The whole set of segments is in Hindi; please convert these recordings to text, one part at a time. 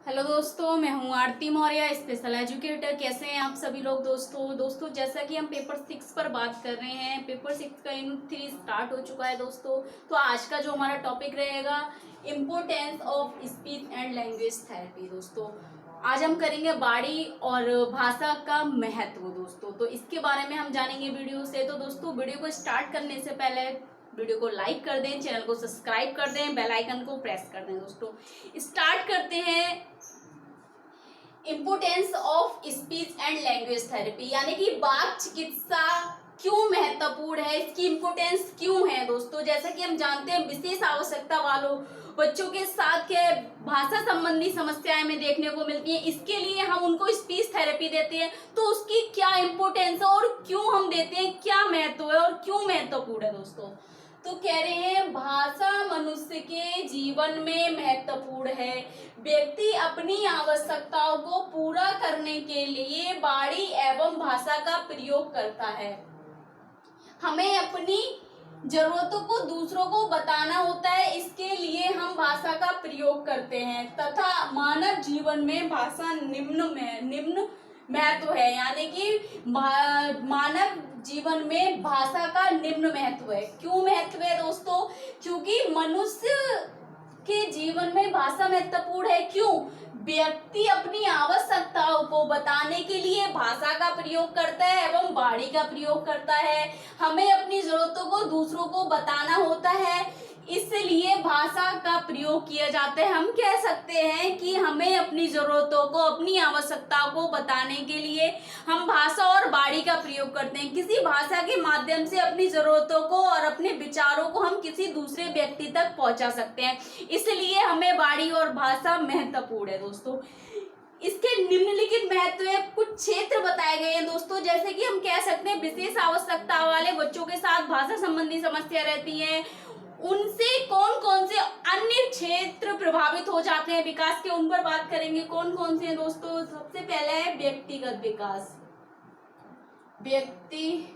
हेलो दोस्तों, मैं हूं आरती मौर्य, स्पेशल एजुकेटर। कैसे हैं आप सभी लोग दोस्तों जैसा कि हम पेपर 6 पर बात कर रहे हैं, पेपर 6 का यूनिट 3 स्टार्ट हो चुका है दोस्तों। तो आज का जो हमारा टॉपिक रहेगा, importance of speech and language therapy. दोस्तों आज हम करेंगे बाणी और भाषा का महत्व दोस्तों। तो इसके बारे में हम जानेंगे वीडियो से। तो दोस्तों वीडियो को स्टार्ट करने से पहले वीडियो को लाइक कर दें, चैनल को सब्सक्राइब कर दें, बेल आइकन को प्रेस कर दें। दोस्तों स्टार्ट करते हैं। Importance of speech and language therapy, यानी कि वाक चिकित्सा क्यों महत्वपूर्ण है, इसकी इम्पोर्टेंस क्यों है दोस्तों। जैसा कि हम जानते हैं, विशेष आवश्यकता वालों बच्चों के साथ के भाषा संबंधी समस्याएं में देखने को मिलती हैं। इसके लिए हम उनको स्पीच थेरेपी देते हैं। तो उसकी क्या इम्पोर्टेंस है और क्यों हम देते हैं, क्या महत्व है और क्यों महत्वपूर्ण है दोस्तों। तो कह रहे हैं भाषा मनुष्य के जीवन में महत्वपूर्ण है। व्यक्ति अपनी आवश्यकताओं को पूरा करने के लिए वाणी एवं भाषा का प्रयोग करता है। हमें अपनी जरूरतों को दूसरों को बताना होता है, इसके लिए हम भाषा का प्रयोग करते हैं। तथा मानव जीवन में भाषा निम्न महत्व है, यानी कि मानव जीवन में भाषा का निम्न महत्व है। क्यों महत्व है दोस्तों? क्योंकि मनुष्य के जीवन में भाषा महत्वपूर्ण है। क्यों? व्यक्ति अपनी आवश्यकताओं को बताने के लिए भाषा का प्रयोग करता है एवं वाणी का प्रयोग करता है। हमें अपनी जरूरतों को दूसरों को बताना होता है, इसलिए भाषा का प्रयोग किया जाता है। हम कह सकते हैं कि हमें अपनी जरूरतों को, अपनी आवश्यकताओं को बताने के लिए हम भाषा और वाणी का प्रयोग करते हैं। किसी भाषा के माध्यम से अपनी जरूरतों को और अपने विचारों को हम किसी दूसरे व्यक्ति तक पहुंचा सकते हैं, इसलिए हमें वाणी और भाषा महत्वपूर्ण है दोस्तों। इसके निम्नलिखित महत्व कुछ क्षेत्र बताए गए हैं दोस्तों। जैसे कि हम कह सकते हैं, विशेष आवश्यकता वाले बच्चों के साथ भाषा संबंधी समस्या रहती है, उनसे कौन कौन से अन्य क्षेत्र प्रभावित हो जाते हैं विकास के, उन पर बात करेंगे। कौन कौन से हैं दोस्तों? सबसे पहला है व्यक्तिगत विकास। व्यक्तिगत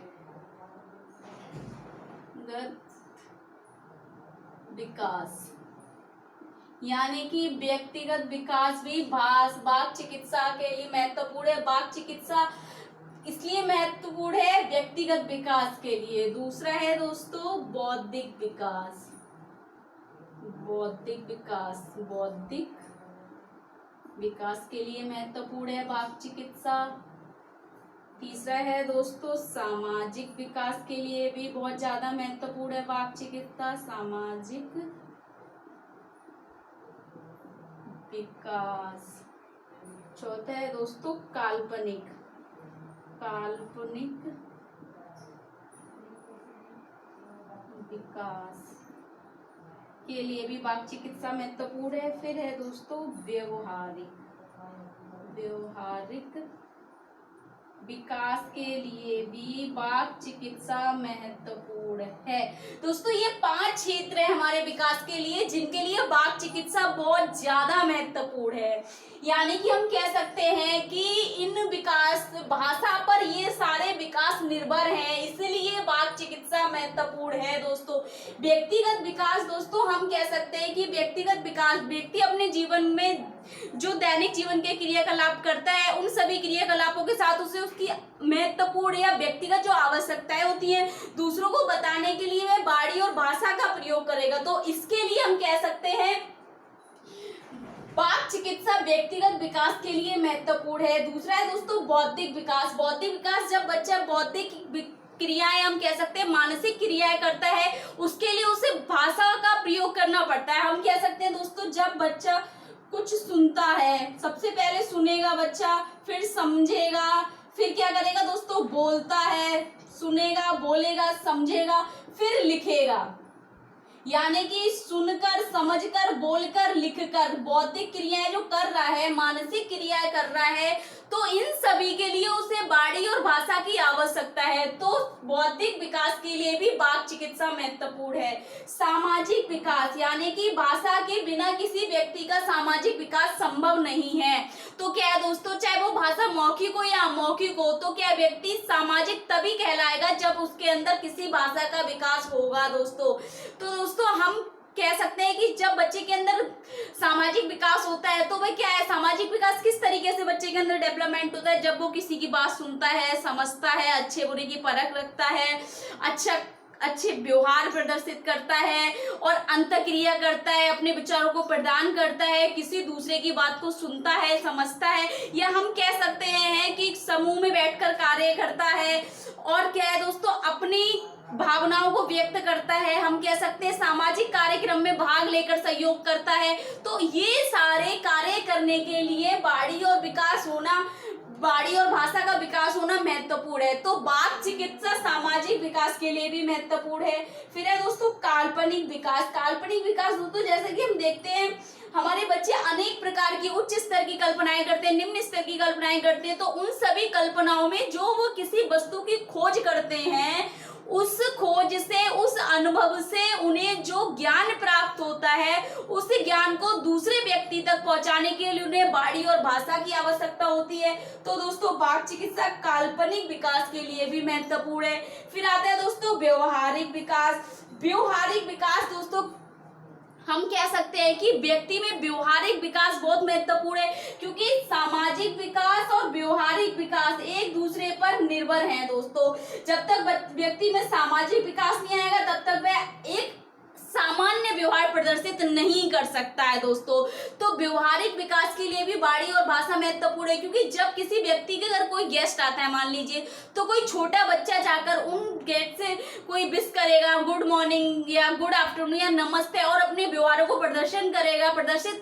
विकास यानी कि व्यक्तिगत विकास भी वाक चिकित्सा के लिए महत्वपूर्ण है। वाक चिकित्सा इसलिए महत्वपूर्ण है व्यक्तिगत विकास के लिए। दूसरा है दोस्तों बौद्धिक विकास। बौद्धिक विकास के लिए महत्वपूर्ण है वाक चिकित्सा। तीसरा है दोस्तों सामाजिक विकास के लिए भी बहुत ज्यादा महत्वपूर्ण है वाक चिकित्सा। सामाजिक विकास। चौथा है दोस्तों काल्पनिक विकास के लिए भी वाक चिकित्सा महत्वपूर्ण है। फिर है दोस्तों व्यवहारिक विकास के लिए भी वाक चिकित्सा महत्वपूर्ण है दोस्तों। ये 5 क्षेत्र है हमारे विकास के लिए, जिनके लिए वाक चिकित्सा बहुत ज्यादा महत्वपूर्ण है। यानी कि हम कह सकते हैं कि इन विकास भाषा पर ये सारे विकास निर्भर हैं, इसलिए वाक चिकित्सा महत्वपूर्ण है दोस्तों। व्यक्तिगत विकास दोस्तों, हम कह सकते हैं कि व्यक्तिगत विकास व्यक्ति अपने जीवन में जो दैनिक जीवन के क्रियाकलाप करता है, उन सभी क्रियाकलापों के साथ उसे उसकी महत्वपूर्ण या व्यक्तिगत जो आवश्यकताएं होती हैं दूसरों को बताने के लिए वह वाणी और भाषा का प्रयोग करेगा। तो इसके लिए हम कह सकते हैं वाक चिकित्सा व्यक्तिगत विकास के लिए महत्वपूर्ण है। दूसरा है दोस्तों बौद्धिक विकास। बौद्धिक विकास, जब बच्चा बौद्धिक क्रियाएं, हम कह सकते हैं मानसिक क्रियाएं करता है, उसके लिए उसे भाषा का प्रयोग करना पड़ता है। हम कह सकते हैं दोस्तों, जब बच्चा कुछ सुनता है, सबसे पहले सुनेगा बच्चा, फिर समझेगा, फिर क्या करेगा दोस्तों, बोलता है, सुनेगा, बोलेगा, समझेगा, फिर लिखेगा। यानी कि सुनकर, समझकर, बोलकर, लिखकर बौद्धिक क्रियाएं जो कर रहा है, मानसिक क्रियाएं कर रहा है, तो इन सभी के लिए उसे वाणी और भाषा की आवश्यकता है। तो बौद्धिक विकास के लिए भी वाक चिकित्सा महत्वपूर्ण है। सामाजिक विकास, यानी कि भाषा के बिना किसी व्यक्ति का सामाजिक विकास संभव नहीं है। तो क्या है दोस्तों, चाहे वो भाषा मौखिक हो या अमौखिक हो, तो क्या व्यक्ति सामाजिक तभी कहलाएगा जब उसके अंदर किसी भाषा का विकास होगा दोस्तों। तो दोस्तों हम कह सकते हैं कि जब बच्चे के अंदर सामाजिक विकास होता है तो वह क्या है, सामाजिक विकास किस तरीके से बच्चे के अंदर डेवलपमेंट होता है, जब वो किसी की बात सुनता है, समझता है, अच्छे बुरे की परख रखता है, अच्छे व्यवहार प्रदर्शित करता है और अंतःक्रिया करता है, अपने विचारों को प्रदान करता है, किसी दूसरे की बात को सुनता है, समझता है, या हम कह सकते हैं कि समूह में बैठकर कार्य करता है और क्या है दोस्तों, अपनी भावनाओं को व्यक्त करता है, हम कह सकते हैं सामाजिक कार्यक्रम में भाग लेकर सहयोग करता है। तो ये सारे कार्य करने के लिए वाणी और भाषा का विकास होना महत्वपूर्ण है। तो वाक चिकित्सा सामाजिक विकास के लिए भी महत्वपूर्ण है। फिर है दोस्तों काल्पनिक विकास। काल्पनिक विकास दोस्तों जैसे कि हम देखते हैं हमारे बच्चे अनेक प्रकार की उच्च स्तर की कल्पनाएं करते हैं, निम्न स्तर की कल्पनाएं करते हैं। तो उन सभी कल्पनाओं में जो वो किसी वस्तु की खोज करते हैं, उस खोज से, उस अनुभव से उन्हें जो ज्ञान प्राप्त होता है, उस ज्ञान को दूसरे व्यक्ति तक पहुंचाने के लिए उन्हें वाणी और भाषा की आवश्यकता होती है। तो दोस्तों वाक चिकित्सा काल्पनिक विकास के लिए भी महत्वपूर्ण है। फिर आता है दोस्तों व्यवहारिक विकास। व्यवहारिक विकास दोस्तों हम कह सकते हैं कि व्यक्ति में व्यवहारिक विकास बहुत महत्वपूर्ण है, क्योंकि सामाजिक विकास और व्यवहारिक विकास एक दूसरे पर निर्भर हैं दोस्तों। जब तक व्यक्ति में सामाजिक विकास नहीं आएगा तब तक वह एक सामान्य व्यवहार प्रदर्शित नहीं कर सकता है दोस्तों। तो व्यवहारिक विकास के लिए भी वाणी और भाषा महत्वपूर्ण है, क्योंकि जब किसी व्यक्ति के घर कोई गेस्ट आता है मान लीजिए, तो कोई छोटा बच्चा जाकर उन गेस्ट से कोई विश करेगा, गुड मॉर्निंग या गुड आफ्टरनून या नमस्ते, और अपने व्यवहारों को प्रदर्शित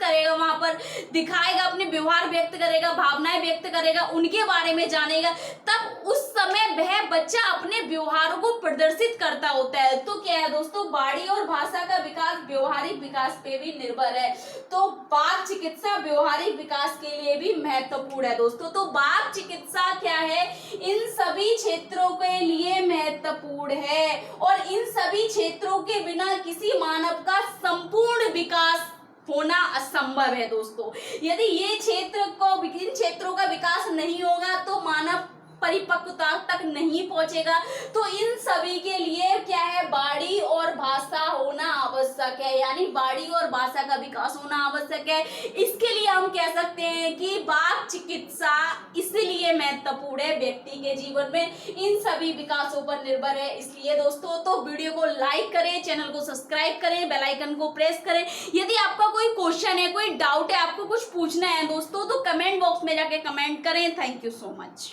करेगा, वहां पर दिखाएगा, अपने व्यवहार व्यक्त करेगा, भावनाएं व्यक्त करेगा, उनके बारे में जानेगा, तब उस समय वह बच्चा अपने व्यवहारों को प्रदर्शित करता होता है। तो क्या है दोस्तों, वाणी और भाषा का विकास व्यवहारिक विकास पे भी निर्भर है। तो वाक चिकित्सा व्यवहारिक विकास के लिए भी महत्वपूर्ण है दोस्तों। तो वाक चिकित्सा क्या है, इन सभी क्षेत्रों के लिए महत्वपूर्ण है और इन सभी क्षेत्रों के बिना किसी मानव का संपूर्ण विकास होना असंभव है दोस्तों। यदि इन क्षेत्रों का विकास नहीं होगा तो मानव परिपक्वता तक नहीं पहुंचेगा। तो इन सभी के लिए क्या है, वाणी और भाषा होना आवश्यक है, यानी वाणी और भाषा का विकास होना आवश्यक है। इसके लिए हम कह सकते हैं कि वाक चिकित्सा इसलिए महत्वपूर्ण है, व्यक्ति के जीवन में इन सभी विकासों पर निर्भर है। इसलिए दोस्तों तो वीडियो को लाइक करें, चैनल को सब्सक्राइब करें, बेल आइकन को प्रेस करें। यदि आपका कोई क्वेश्चन है, कोई डाउट है, आपको कुछ पूछना है दोस्तों, तो कमेंट बॉक्स में जाके कमेंट करें। Thank you so much.